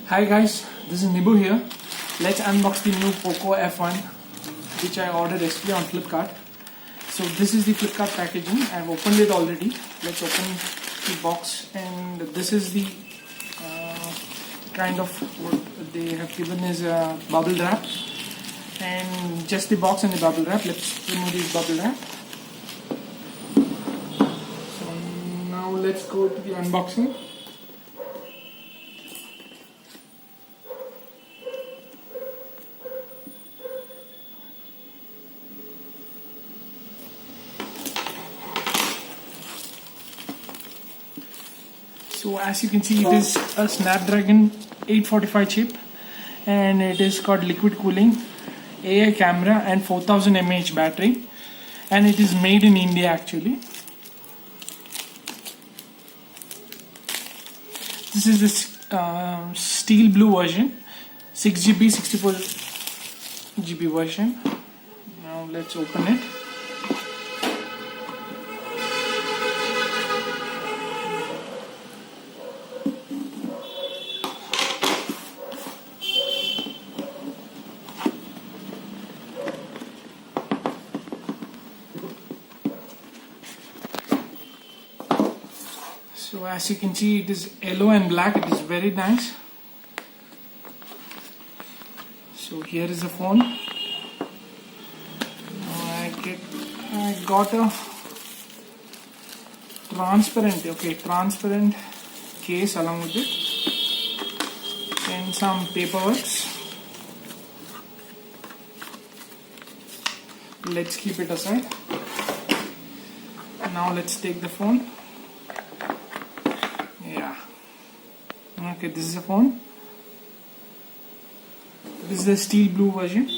Hi guys, this is Nibu here. Let's unbox the new Poco F1 which I ordered yesterday on Flipkart. So this is the Flipkart packaging. I've opened it already. Let's open the box, and this is the kind of what they have given is a bubble wrap, and just the box and the bubble wrap. Let's remove this bubble wrap. So now let's go to the unboxing. So as you can see, it is a Snapdragon 845 chip, and it is got liquid cooling, AI camera, and 4000 mAh battery, and it is made in India actually. This is the steel blue version, 6GB 64GB version. Now let's open it. So as you can see, it is yellow and black. It is very nice. So here is the phone. I got a transparent case along with it, and some paperwork. Let's keep it aside. Now let's take the phone. Okay, this is a phone. This is the steel blue version,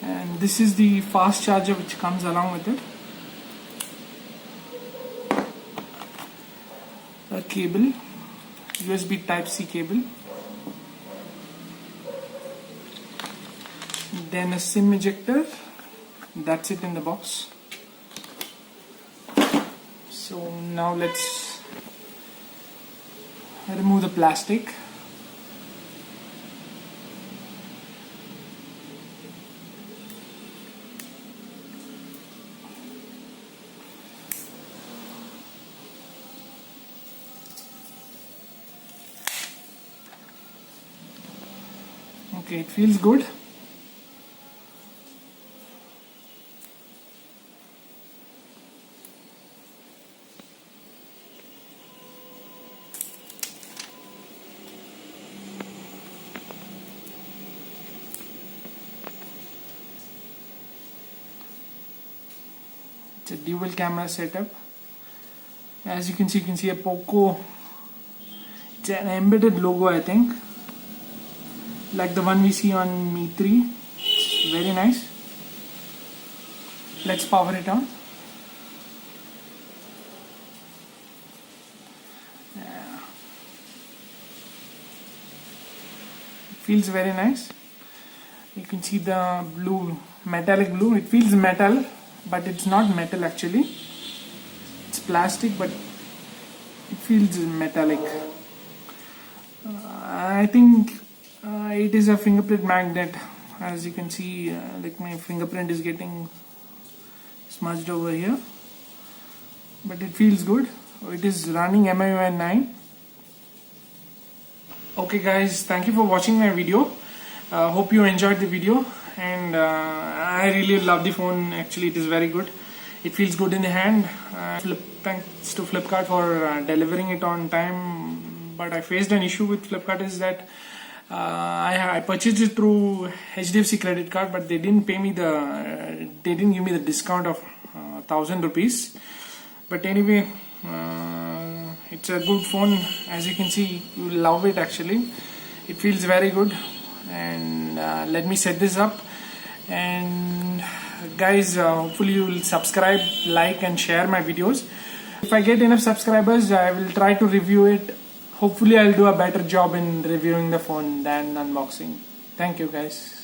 and this is the fast charger which comes along with it. A cable, USB Type-C cable, then a SIM ejector. That's it in the box. So now let's remove the plastic. Okay, it feels good. It's a dual camera setup. As you can see a Poco. It's an embedded logo, I think, like the one we see on Mi 3. It's very nice. Let's power it on. Yeah. It feels very nice. You can see the blue, metallic blue. It feels metal, but it's not metal actually. It's plastic, but it feels metallic. I think it is a fingerprint magnet. As you can see, like my fingerprint is getting smudged over here, but it feels good. It is running MIUI 9. Okay guys, thank you for watching my video. Hope you enjoyed the video, and I really love the phone. Actually, it is very good. It feels good in the hand. Thanks to Flipkart for delivering it on time. But I faced an issue with Flipkart is that I purchased it through HDFC credit card, but they didn't give me the discount of 1000 rupees. But anyway, it's a good phone. As you can see, you will love it actually. It feels very good. And let me set this up, and guys, hopefully you will subscribe, like, and share my videos. If I get enough subscribers, I will try to review it. Hopefully I'll do a better job in reviewing the phone than unboxing. Thank you guys.